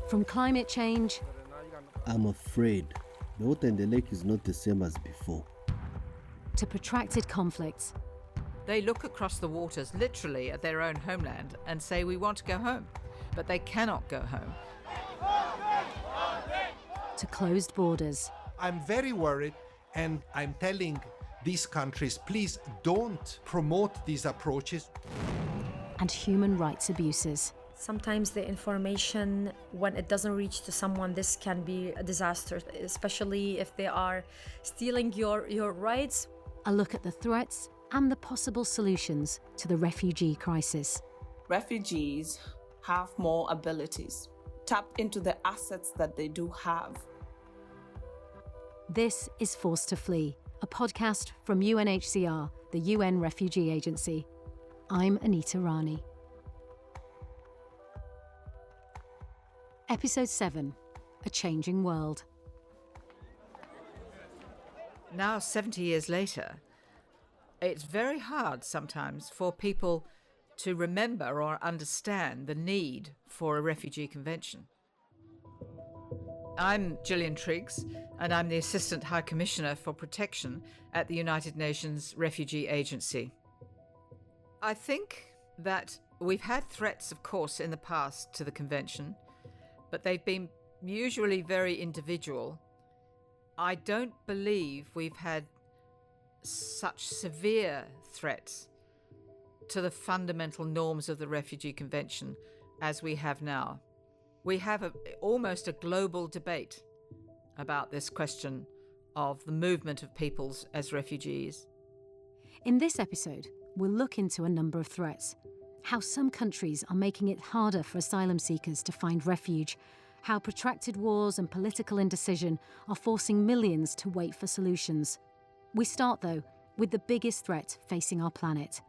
From climate change... I'm afraid the water in the lake is not the same as before. ...to protracted conflicts. They look across the waters, literally at their own homeland, and say, we want to go home. But they cannot go home. To closed borders. I'm very worried, and I'm telling these countries, please don't promote these approaches. And human rights abuses. Sometimes the information, when it doesn't reach to someone, this can be a disaster, especially if they are stealing your rights. A look at the threats and the possible solutions to the refugee crisis. Refugees have more abilities. Tap into the assets that they do have. This is Forced to Flee, a podcast from UNHCR, the UN Refugee Agency. I'm Anita Rani. Episode 7, A Changing World. Now, 70 years later, it's very hard sometimes for people to remember or understand the need for a refugee convention. I'm Gillian Triggs, and I'm the Assistant High Commissioner for Protection at the United Nations Refugee Agency. I think that we've had threats, of course, in the past to the convention, but they've been usually very individual. I don't believe we've had such severe threats to the fundamental norms of the Refugee Convention as we have now. We have almost a global debate about this question of the movement of peoples as refugees. In this episode, we'll look into a number of threats. How some countries are making it harder for asylum seekers to find refuge. How protracted wars and political indecision are forcing millions to wait for solutions. We start, though, with the biggest threat facing our planet.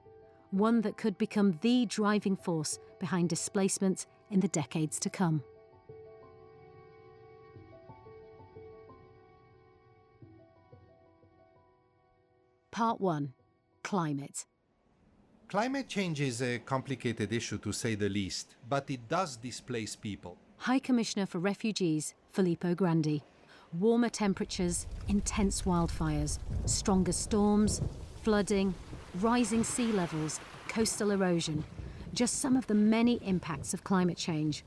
One that could become the driving force behind displacement in the decades to come. Part 1. Climate. Climate change is a complicated issue, to say the least, but it does displace people. High Commissioner for Refugees, Filippo Grandi. Warmer temperatures, intense wildfires, stronger storms, flooding, rising sea levels, coastal erosion. Just some of the many impacts of climate change.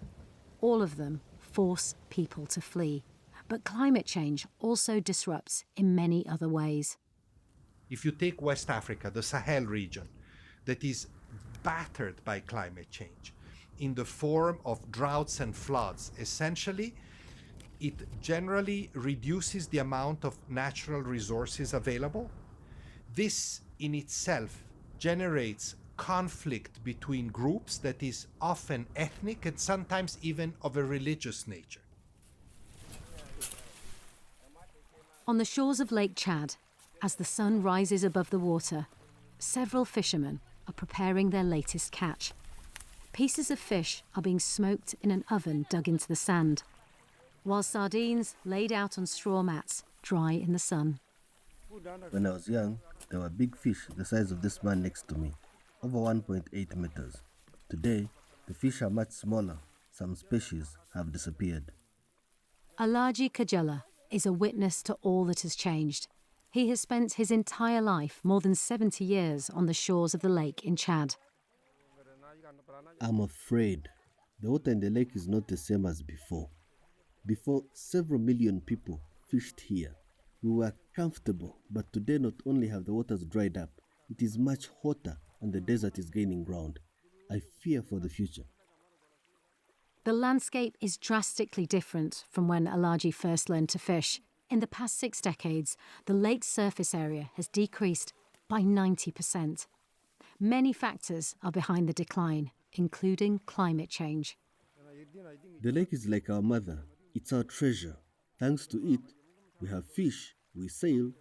All of them force people to flee. But climate change also disrupts in many other ways. If you take West Africa, the Sahel region, that is battered by climate change in the form of droughts and floods, essentially, it generally reduces the amount of natural resources available. This in itself generates conflict between groups that is often ethnic and sometimes even of a religious nature. On the shores of Lake Chad, as the sun rises above the water, several fishermen are preparing their latest catch. Pieces of fish are being smoked in an oven dug into the sand, while sardines laid out on straw mats dry in the sun. When I was young, there were big fish the size of this man next to me, over 1.8 meters. Today, the fish are much smaller. Some species have disappeared. Alaji Kajala is a witness to all that has changed. He has spent his entire life, more than 70 years, on the shores of the lake in Chad. I'm afraid the water in the lake is not the same as before. Before, several million people fished here. We were comfortable, but today not only have the waters dried up, it is much hotter and the desert is gaining ground. I fear for the future. The landscape is drastically different from when Alaji first learned to fish. In the past 6 decades, the lake's surface area has decreased by 90%. Many factors are behind the decline, including climate change. The lake is like our mother. It's our treasure. Thanks to it, we have fish, we sail,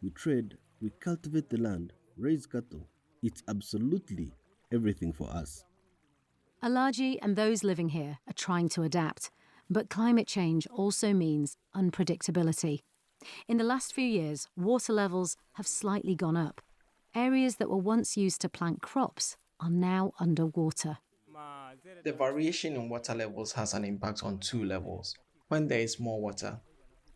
we trade, we cultivate the land, raise cattle. It's absolutely everything for us. Alaji and those living here are trying to adapt, but climate change also means unpredictability. In the last few years, water levels have slightly gone up. Areas that were once used to plant crops are now underwater. The variation in water levels has an impact on two levels. When there is more water,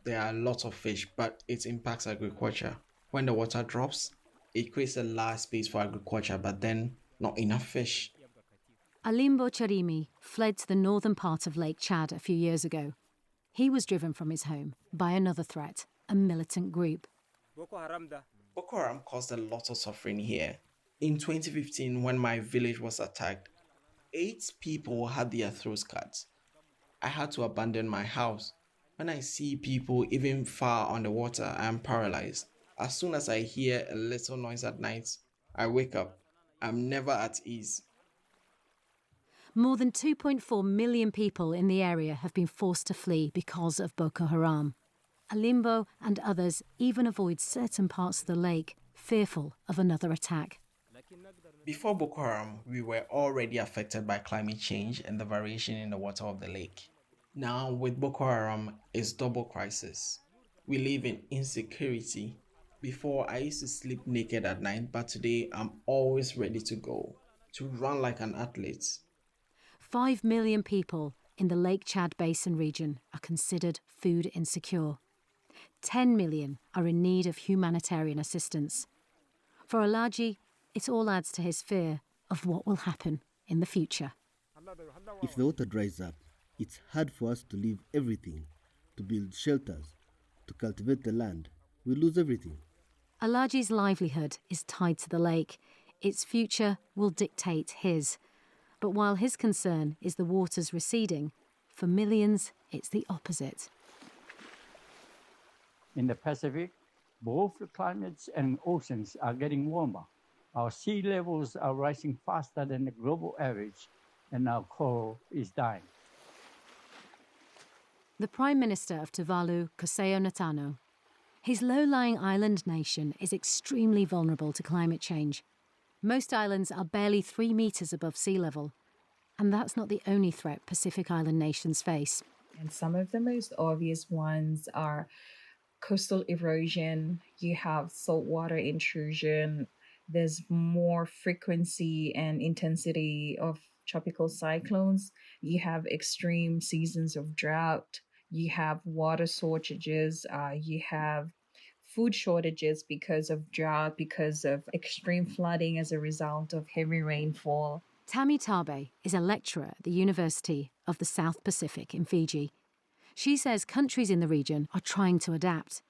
there are lots of fish, but it impacts agriculture. When the water drops, it creates a large space for agriculture, but then not enough fish. Alimbo Charimi fled to the northern part of Lake Chad a few years ago. He was driven from his home by another threat, a militant group. Boko Haram caused a lot of suffering here. In 2015, when my village was attacked, 8 people had their throats cut. I had to abandon my house. When I see people even far on the water, I am paralyzed. As soon as I hear a little noise at night, I wake up. I'm never at ease. More than 2.4 million people in the area have been forced to flee because of Boko Haram. Alimbo and others even avoid certain parts of the lake, fearful of another attack. Before Boko Haram, we were already affected by climate change and the variation in the water of the lake. Now, with Boko Haram, it's double crisis. We live in insecurity. Before, I used to sleep naked at night, but today I'm always ready to go, to run like an athlete. 5 million people in the Lake Chad Basin region are considered food insecure. 10 million are in need of humanitarian assistance. For Alaji, it all adds to his fear of what will happen in the future. If the water dries up, it's hard for us to leave everything, to build shelters, to cultivate the land. We lose everything. Alaji's livelihood is tied to the lake. Its future will dictate his. But while his concern is the waters receding, for millions, it's the opposite. In the Pacific, both the climates and oceans are getting warmer. Our sea levels are rising faster than the global average, and our coral is dying. The Prime Minister of Tuvalu, Koseo Natano. His low-lying island nation is extremely vulnerable to climate change. Most islands are barely 3 metres above sea level. And that's not the only threat Pacific Island nations face. And some of the most obvious ones are coastal erosion, you have saltwater intrusion, there's more frequency and intensity of tropical cyclones, you have extreme seasons of drought, you have water shortages, you have food shortages because of drought, because of extreme flooding as a result of heavy rainfall. Tammy Tabe is a lecturer at the University of the South Pacific in Fiji. She says countries in the region are trying to adapt.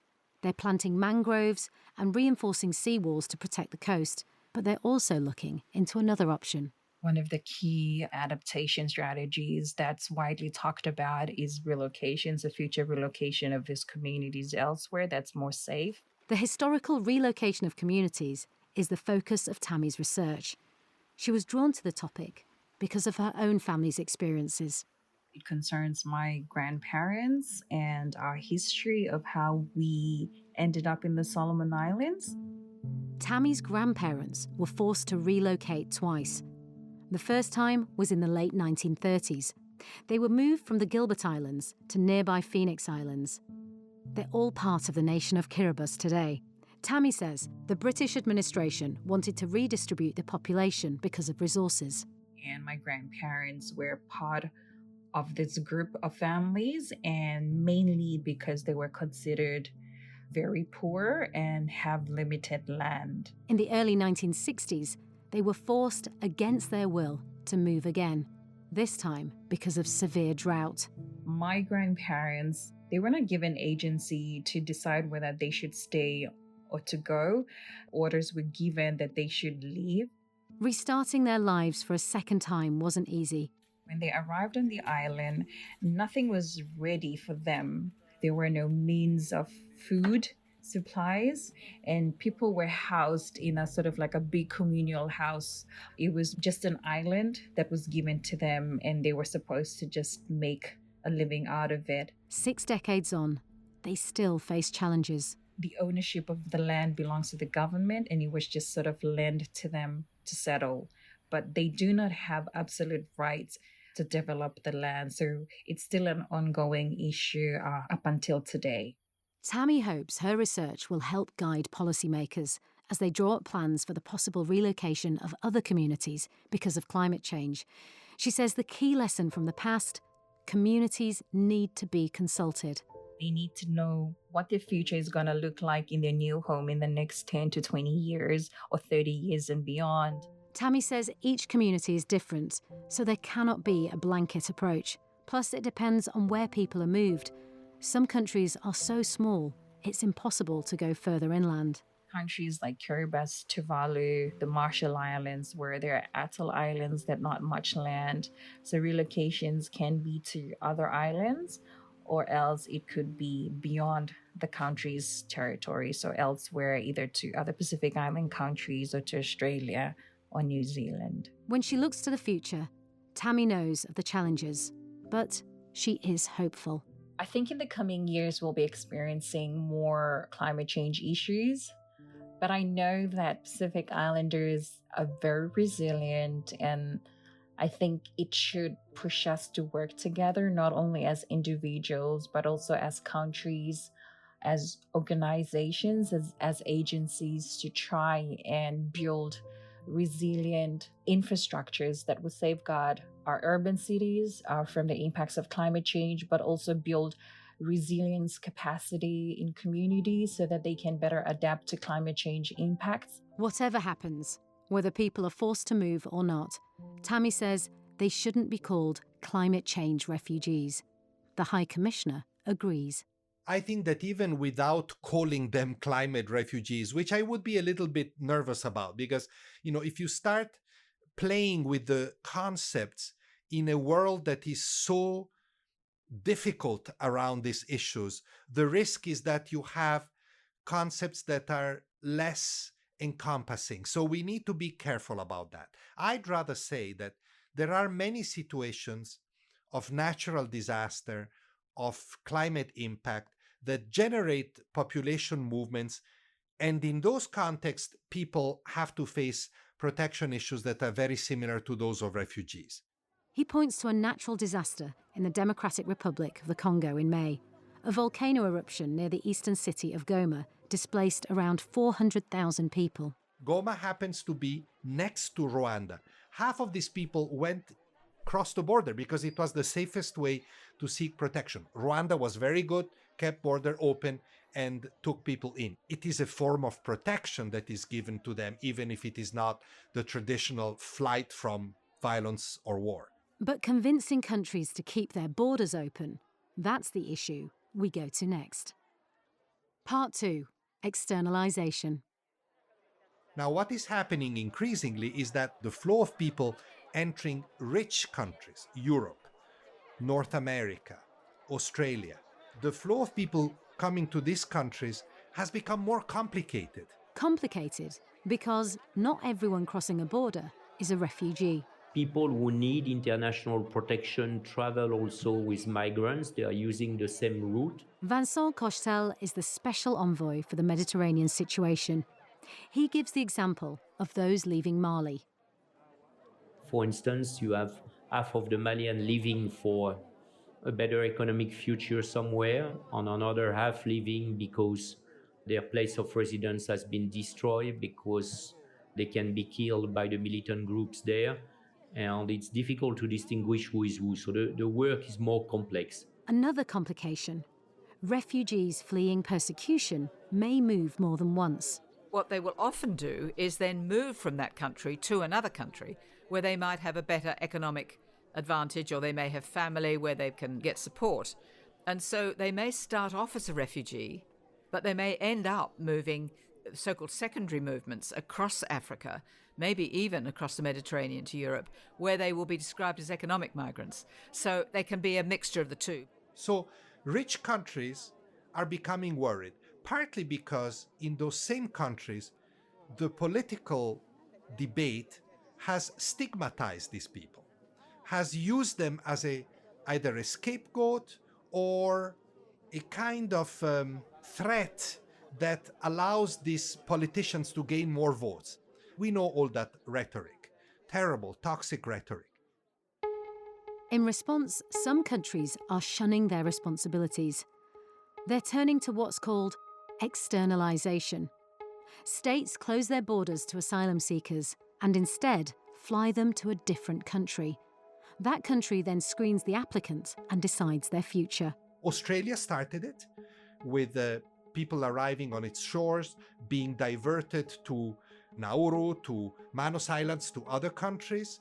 They're planting mangroves and reinforcing seawalls to protect the coast, but they're also looking into another option. One of the key adaptation strategies that's widely talked about is relocations, the future relocation of these communities elsewhere that's more safe. The historical relocation of communities is the focus of Tammy's research. She was drawn to the topic because of her own family's experiences. It concerns my grandparents and our history of how we ended up in the Solomon Islands. Tammy's grandparents were forced to relocate twice. The first time was in the late 1930s. They were moved from the Gilbert Islands to nearby Phoenix Islands. They're all part of the nation of Kiribati today. Tammy says the British administration wanted to redistribute the population because of resources. And my grandparents were part of this group of families, and mainly because they were considered very poor and have limited land. In the early 1960s, they were forced against their will to move again, this time because of severe drought. My grandparents, they were not given agency to decide whether they should stay or to go. Orders were given that they should leave. Restarting their lives for a second time wasn't easy. When they arrived on the island, nothing was ready for them. There were no means of food supplies, and people were housed in a sort of like a big communal house. It was just an island that was given to them, and they were supposed to just make a living out of it. 6 decades on, they still face challenges. The ownership of the land belongs to the government, and it was just sort of lent to them to settle. But they do not have absolute rights to develop the land. So it's still an ongoing issue up until today. Tammy hopes her research will help guide policymakers as they draw up plans for the possible relocation of other communities because of climate change. She says the key lesson from the past: communities need to be consulted. They need to know what their future is going to look like in their new home in the next 10 to 20 years or 30 years and beyond. Tammy says each community is different, so there cannot be a blanket approach. Plus, it depends on where people are moved. Some countries are so small, it's impossible to go further inland. Countries like Kiribati, Tuvalu, the Marshall Islands, where there are atoll islands that not much land. So relocations can be to other islands, or else it could be beyond the country's territory. So elsewhere, either to other Pacific Island countries or to Australia or New Zealand. When she looks to the future, Tammy knows of the challenges, but she is hopeful. I think in the coming years, we'll be experiencing more climate change issues. But I know that Pacific Islanders are very resilient, and I think it should push us to work together, not only as individuals, but also as countries, as organizations, as agencies, to try and build resilient infrastructures that will safeguard our urban cities from the impacts of climate change, but also build resilience capacity in communities so that they can better adapt to climate change impacts. Whatever happens, whether people are forced to move or not, Tammy says they shouldn't be called climate change refugees. The High Commissioner agrees. I think that even without calling them climate refugees, which I would be a little bit nervous about, because, if you start playing with the concepts in a world that is so difficult around these issues, the risk is that you have concepts that are less encompassing. So we need to be careful about that. I'd rather say that there are many situations of natural disaster, of climate impact that generate population movements. And in those contexts, people have to face protection issues that are very similar to those of refugees. He points to a natural disaster in the Democratic Republic of the Congo in May. A volcano eruption near the eastern city of Goma displaced around 400,000 people. Goma happens to be next to Rwanda. Half of these people crossed the border because it was the safest way to seek protection. Rwanda was very good, kept border open, and took people in. It is a form of protection that is given to them, even if it is not the traditional flight from violence or war. But convincing countries to keep their borders open, that's the issue we go to next. Part 2, Externalization. Now, what is happening increasingly is that the flow of people entering rich countries, Europe, North America, Australia, the flow of people coming to these countries has become more complicated. Complicated because not everyone crossing a border is a refugee. People who need international protection travel also with migrants. They are using the same route. Vincent Cochetel is the special envoy for the Mediterranean situation. He gives the example of those leaving Mali. For instance, you have half of the Malians leaving for a better economic future somewhere, and another half leaving because their place of residence has been destroyed, because they can be killed by the militant groups there. And it's difficult to distinguish who is who. So the work is more complex. Another complication: refugees fleeing persecution may move more than once. What they will often do is then move from that country to another country where they might have a better economic advantage, or they may have family where they can get support. And so they may start off as a refugee, but they may end up moving so-called secondary movements across Africa, maybe even across the Mediterranean to Europe, where they will be described as economic migrants. So they can be a mixture of the two. So rich countries are becoming worried, partly because in those same countries, the political debate has stigmatized these people, has used them as either a scapegoat or a kind of threat that allows these politicians to gain more votes. We know all that rhetoric, terrible, toxic rhetoric. In response, some countries are shunning their responsibilities. They're turning to what's called externalization. States close their borders to asylum seekers and instead fly them to a different country. That country then screens the applicant and decides their future. Australia started it with people arriving on its shores, being diverted to Nauru, to Manus Islands, to other countries.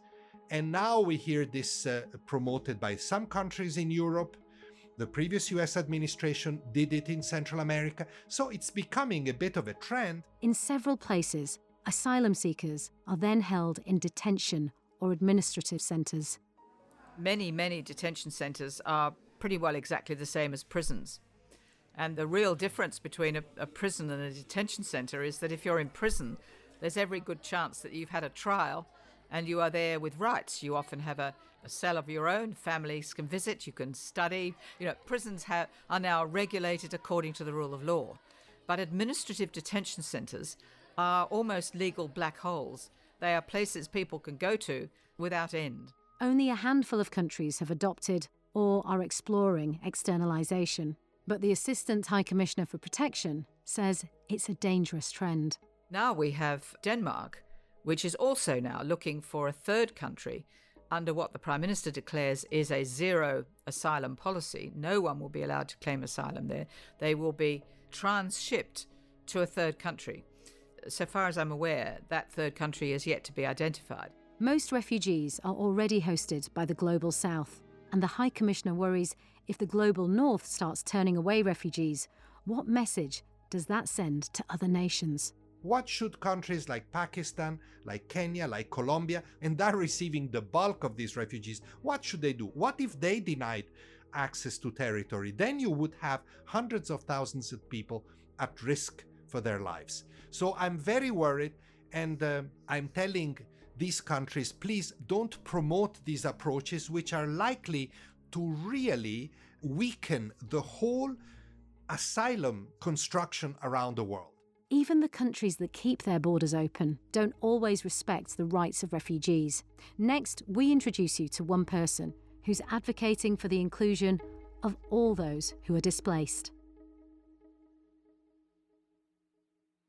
And now we hear this promoted by some countries in Europe. The previous US administration did it in Central America. So it's becoming a bit of a trend. In several places, asylum seekers are then held in detention or administrative centres. Many detention centres are pretty well exactly the same as prisons. And the real difference between a prison and a detention centre is that if you're in prison, there's every good chance that you've had a trial and you are there with rights. You often have a cell of your own, families can visit, you can study. Prisons are now regulated according to the rule of law. But administrative detention centres are almost legal black holes. They are places people can go to without end. Only a handful of countries have adopted or are exploring externalization. But the Assistant High Commissioner for Protection says it's a dangerous trend. Now we have Denmark, which is also now looking for a third country under what the Prime Minister declares is a zero asylum policy. No one will be allowed to claim asylum there. They will be transshipped to a third country. So far as I'm aware, that third country is yet to be identified. Most refugees are already hosted by the Global South, and the High Commissioner worries if the Global North starts turning away refugees, what message does that send to other nations? What should countries like Pakistan, like Kenya, like Colombia, and they're receiving the bulk of these refugees, what should they do? What if they denied access to territory? Then you would have hundreds of thousands of people at risk for their lives. So I'm very worried, and I'm telling these countries, please don't promote these approaches which are likely to really weaken the whole asylum construction around the world. Even the countries that keep their borders open don't always respect the rights of refugees. Next, we introduce you to one person who's advocating for the inclusion of all those who are displaced.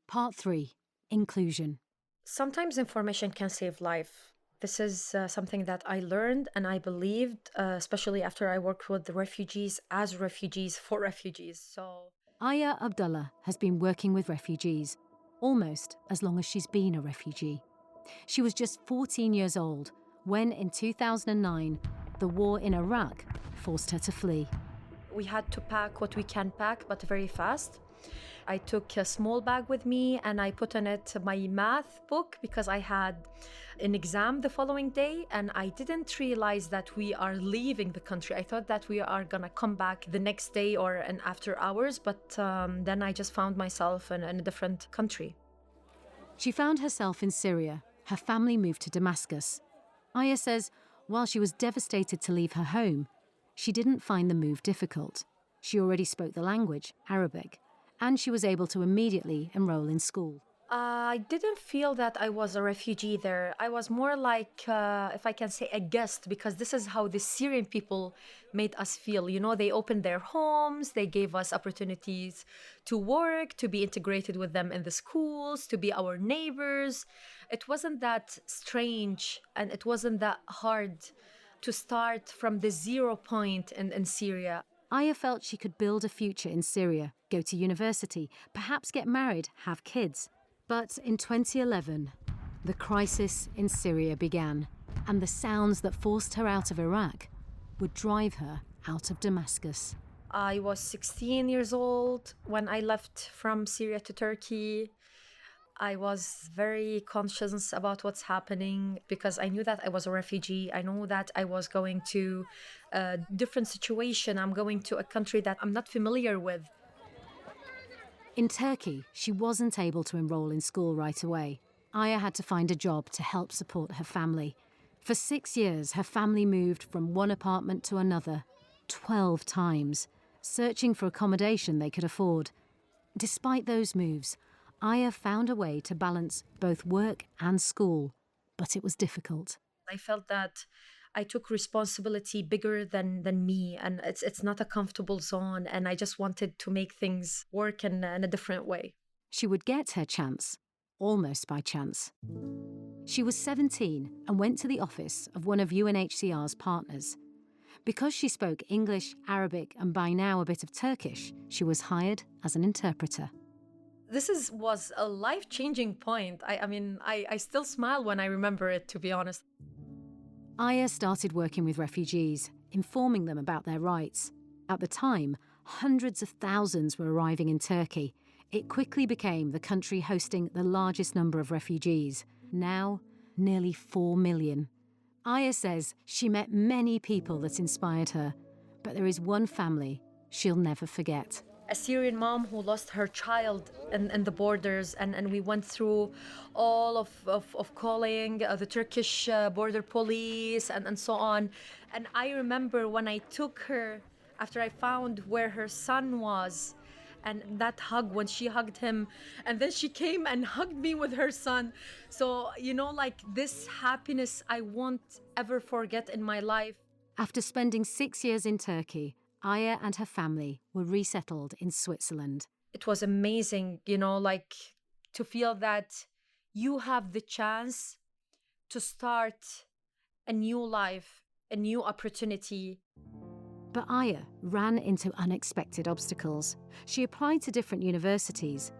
Part 3. Inclusion. Sometimes information can save life. This is something that I learned and I believed, especially after I worked with the refugees as refugees for refugees. So Aya Abdullah has been working with refugees almost as long as she's been a refugee. She was just 14 years old when, in 2009, the war in Iraq forced her to flee. we had to pack what we can pack, but very fast. I took a small bag with me and I put in it my math book because I had an exam the following day and I didn't realize that we are leaving the country. I thought that we are gonna come back the next day or in after hours, but then I just found myself in a different country. She found herself in Syria. Her family moved to Damascus. Aya says while she was devastated to leave her home, she didn't find the move difficult. She already spoke the language, Arabic, and she was able to immediately enroll in school. I didn't feel that I was a refugee there. I was more like, if I can say, a guest, because this is how the Syrian people made us feel. You know, they opened their homes, they gave us opportunities to work, to be integrated with them in the schools, to be our neighbors. It wasn't that strange and it wasn't that hard to start from the 0 point in Syria. Aya felt she could build a future in Syria, go to university, perhaps get married, have kids. But in 2011, the crisis in Syria began, and the sounds that forced her out of Iraq would drive her out of Damascus. I was 16 years old when I left from Syria to Turkey. I was very conscious about what's happening because I knew that I was a refugee. I knew that I was going to a different situation. I'm going to a country that I'm not familiar with. In Turkey, she wasn't able to enroll in school right away. Aya had to find a job to help support her family. For 6 years, her family moved from one apartment to another, 12 times, searching for accommodation they could afford. Despite those moves, Aya found a way to balance both work and school, but it was difficult. I felt that I took responsibility bigger than me, and it's not a comfortable zone, and I just wanted to make things work in a different way. She would get her chance, almost by chance. She was 17 and went to the office of one of UNHCR's partners. Because she spoke English, Arabic, and by now a bit of Turkish, she was hired as an interpreter. Was a life-changing point. I still smile when I remember it, to be honest. Aya started working with refugees, informing them about their rights. At the time, hundreds of thousands were arriving in Turkey. It quickly became the country hosting the largest number of refugees. Now, nearly 4 million. Aya says she met many people that inspired her, but there is one family she'll never forget. A Syrian mom who lost her child in the borders, and we went through all of calling the Turkish border police and so on. And I remember when I took her, after I found where her son was, and that hug when she hugged him, and then she came and hugged me with her son. So, this happiness I won't ever forget in my life. After spending 6 years in Turkey, Aya and her family were resettled in Switzerland. It was amazing, to feel that you have the chance to start a new life, a new opportunity. But Aya ran into unexpected obstacles. She applied to different universities,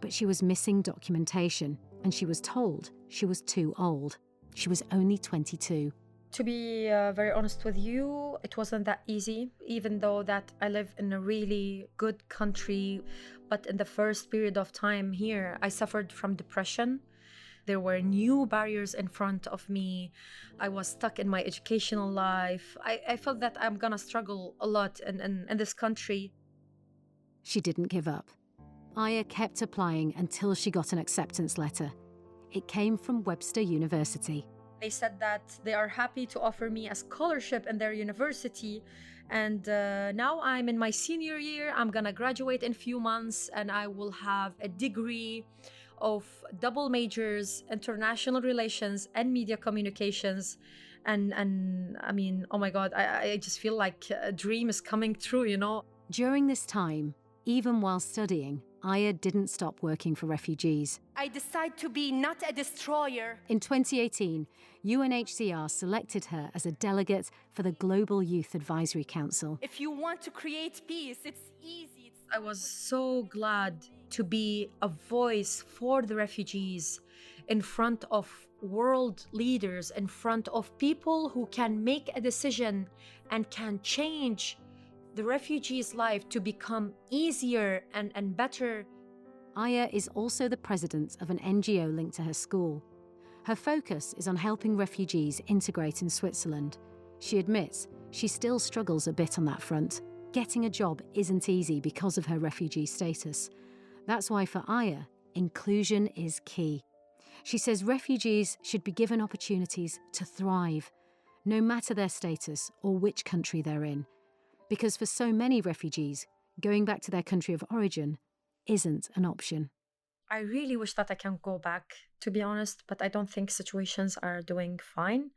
but she was missing documentation, and she was told she was too old. She was only 22. To be very honest with you, it wasn't that easy, even though that I live in a really good country. But in the first period of time here, I suffered from depression. There were new barriers in front of me. I was stuck in my educational life. I felt that I'm gonna struggle a lot in this country. She didn't give up. Aya kept applying until she got an acceptance letter. It came from Webster University. They said that they are happy to offer me a scholarship in their university. And now I'm in my senior year. I'm gonna graduate in a few months, and I will have a degree of double majors, international relations and media communications. And I mean, oh my God, I just feel like a dream is coming true. During this time, even while studying, Aya didn't stop working for refugees. I decide to be not a destroyer. In 2018, UNHCR selected her as a delegate for the Global Youth Advisory Council. If you want to create peace, it's easy. I was so glad to be a voice for the refugees in front of world leaders, in front of people who can make a decision and can change the refugees' life to become easier and better. Aya is also the president of an NGO linked to her school. Her focus is on helping refugees integrate in Switzerland. She admits she still struggles a bit on that front. Getting a job isn't easy because of her refugee status. That's why for Aya, inclusion is key. She says refugees should be given opportunities to thrive, no matter their status or which country they're in. Because for so many refugees, going back to their country of origin isn't an option. I really wish that I can go back, to be honest, but I don't think situations are doing fine.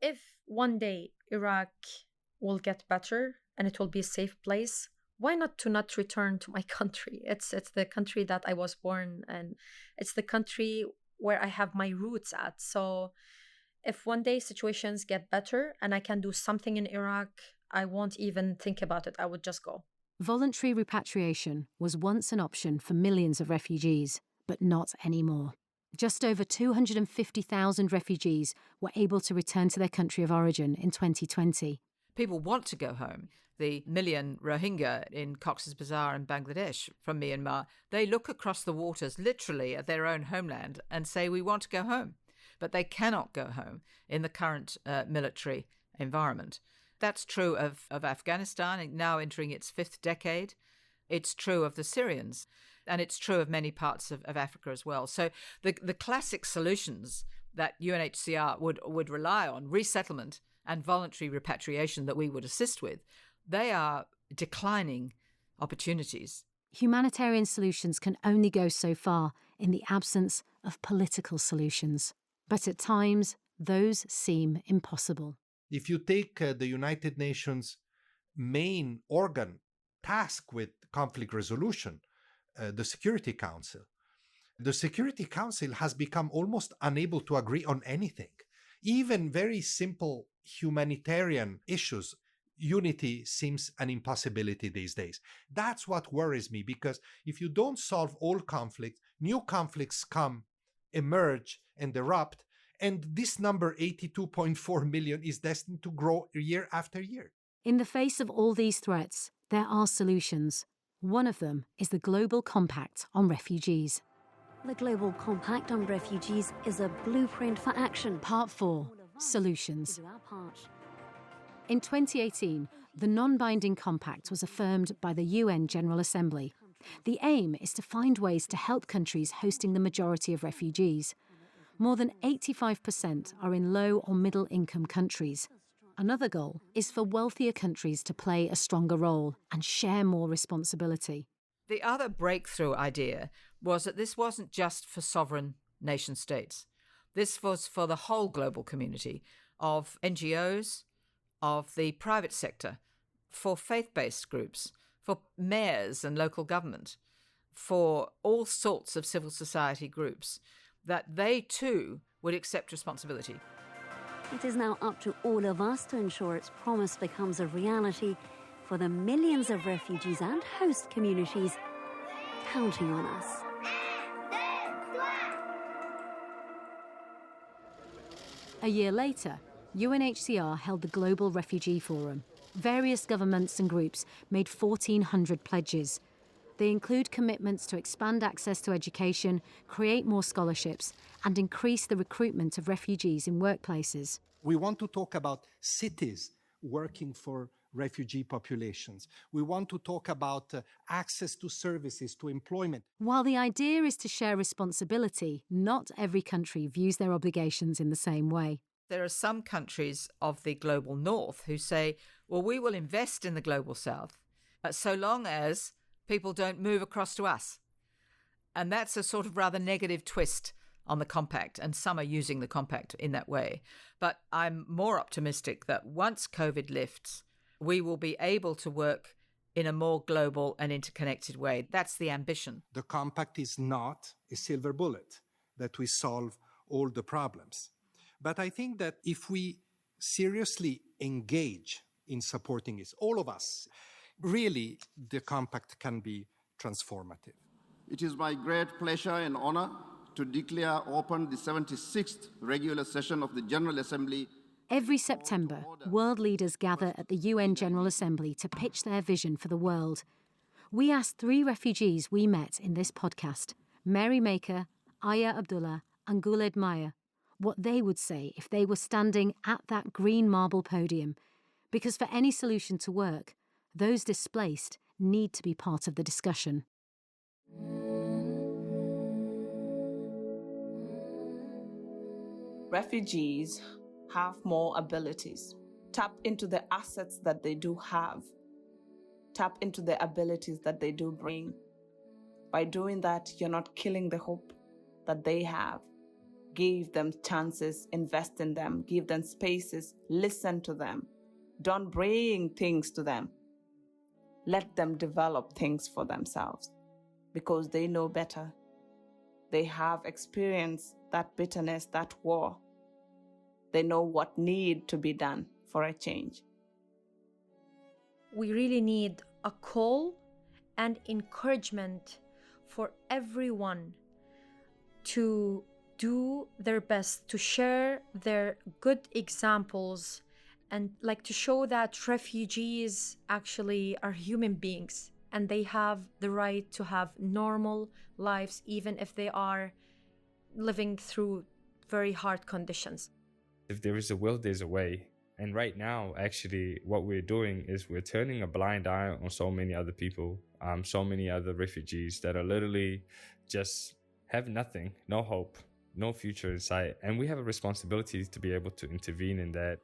If one day Iraq will get better and it will be a safe place, why not return to my country? It's the country that I was born, and it's the country where I have my roots at. So if one day situations get better and I can do something in Iraq, I won't even think about it. I would just go. Voluntary repatriation was once an option for millions of refugees, but not anymore. Just over 250,000 refugees were able to return to their country of origin in 2020. People want to go home. The million Rohingya in Cox's Bazar in Bangladesh from Myanmar, they look across the waters literally at their own homeland and say, we want to go home. But they cannot go home in the current military environment. That's true of Afghanistan, now entering its 5th decade. It's true of the Syrians, and it's true of many parts of Africa as well. So the classic solutions that UNHCR would rely on, resettlement and voluntary repatriation that we would assist with, they are declining opportunities. Humanitarian solutions can only go so far in the absence of political solutions. But at times, those seem impossible. If you take the United Nations main organ tasked with conflict resolution, the Security Council, The Security Council has become almost unable to agree on anything. Even very simple humanitarian issues, unity seems an impossibility these days. That's what worries me, because if you don't solve all conflicts, new conflicts come, emerge, and erupt, and this number, 82.4 million, is destined to grow year after year. In the face of all these threats, there are solutions. One of them is the Global Compact on Refugees. The Global Compact on Refugees is a blueprint for action. Part 4, Solutions. Do our part. In 2018, the non-binding compact was affirmed by the UN General Assembly. The aim is to find ways to help countries hosting the majority of refugees. More than 85% are in low or middle-income countries. Another goal is for wealthier countries to play a stronger role and share more responsibility. The other breakthrough idea was that this wasn't just for sovereign nation states. This was for the whole global community of NGOs, of the private sector, for faith-based groups, for mayors and local government, for all sorts of civil society groups, that they too would accept responsibility. It is now up to all of us to ensure its promise becomes a reality for the millions of refugees and host communities counting on us. A year later, UNHCR held the Global Refugee Forum. Various governments and groups made 1,400 pledges. They include commitments to expand access to education, create more scholarships, and increase the recruitment of refugees in workplaces. We want to talk about cities working for refugee populations. We want to talk about access to services, to employment. While the idea is to share responsibility, not every country views their obligations in the same way. There are some countries of the global north who say, well, we will invest in the global south so long as people don't move across to us. And that's a sort of rather negative twist on the compact, and some are using the compact in that way. But I'm more optimistic that once COVID lifts, we will be able to work in a more global and interconnected way. That's the ambition. The compact is not a silver bullet that we solve all the problems. But I think that if we seriously engage in supporting it, all of us, really the compact can be transformative. It is my great pleasure and honor to declare open the 76th regular session of the General Assembly. Every September, world leaders gather at the UN General Assembly to pitch their vision for the world. We asked 3 refugees we met in this podcast, Mary Maker, Aya Abdullah, and Guled Maya, what they would say if they were standing at that green marble podium. Because for any solution to work, those displaced need to be part of the discussion. Refugees have more abilities. Tap into the assets that they do have. Tap into the abilities that they do bring. By doing that, you're not killing the hope that they have. Give them chances, invest in them, give them spaces, listen to them. Don't bring things to them. Let them develop things for themselves because they know better. They have experienced that bitterness, that war. They know what needs to be done for a change. We really need a call and encouragement for everyone to do their best, to share their good examples, and to show that refugees actually are human beings and they have the right to have normal lives even if they are living through very hard conditions. If there is a will, there's a way. And right now, actually, what we're doing is we're turning a blind eye on so many other people, so many other refugees that are literally just have nothing, no hope, no future in sight. And we have a responsibility to be able to intervene in that.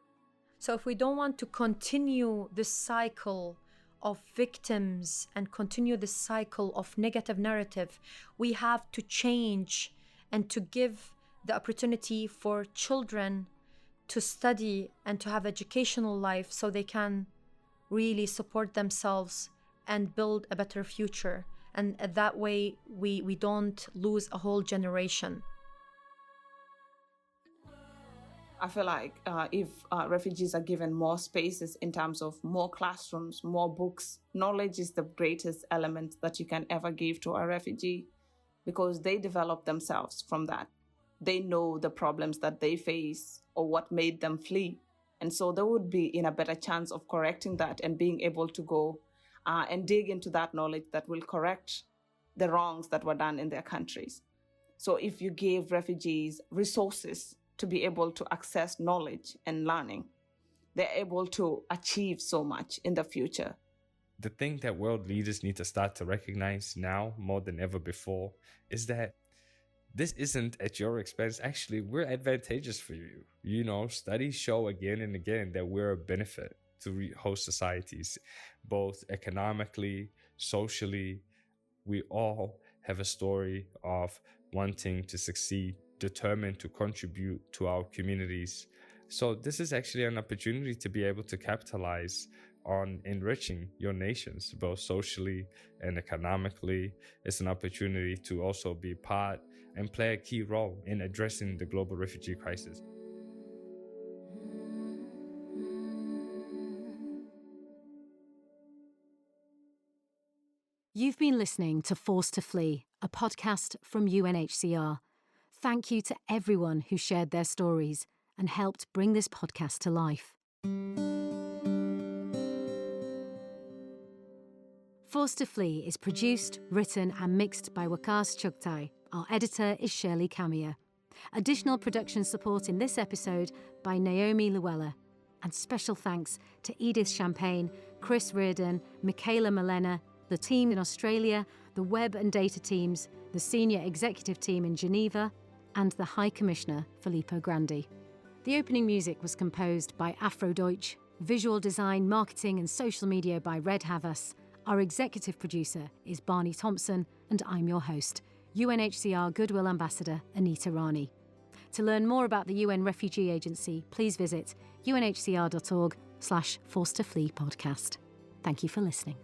So if we don't want to continue this cycle of victims and continue this cycle of negative narrative, we have to change and to give the opportunity for children to study and to have educational life so they can really support themselves and build a better future. And that way we don't lose a whole generation. I feel like if refugees are given more spaces in terms of more classrooms, more books, knowledge is the greatest element that you can ever give to a refugee, because they develop themselves from that. They know the problems that they face or what made them flee. And so they would be in a better chance of correcting that and being able to go and dig into that knowledge that will correct the wrongs that were done in their countries. So if you give refugees resources to be able to access knowledge and learning, they're able to achieve so much in the future. The thing that world leaders need to start to recognize now more than ever before is that this isn't at your expense. Actually, we're advantageous for you. You know, studies show again and again that we're a benefit to host societies, both economically, socially. We all have a story of wanting to succeed, determined to contribute to our communities. So this is actually an opportunity to be able to capitalize on enriching your nations, both socially and economically. It's an opportunity to also be part and play a key role in addressing the global refugee crisis. You've been listening to Forced to Flee, a podcast from UNHCR. Thank you to everyone who shared their stories and helped bring this podcast to life. Forced to Flee is produced, written and mixed by Wakas Chugtai. Our editor is Shirley Camia. Additional production support in this episode by Naomi Llewellyn. And special thanks to Edith Champagne, Chris Reardon, Michaela Malena, the team in Australia, the web and data teams, the senior executive team in Geneva, and the High Commissioner, Filippo Grandi. The opening music was composed by Afrodeutsch, visual design, marketing and social media by Red Havas. Our executive producer is Barney Thompson, and I'm your host, UNHCR Goodwill Ambassador Anita Rani. To learn more about the UN Refugee Agency, please visit unhcr.org/forced to flee podcast. Thank you for listening.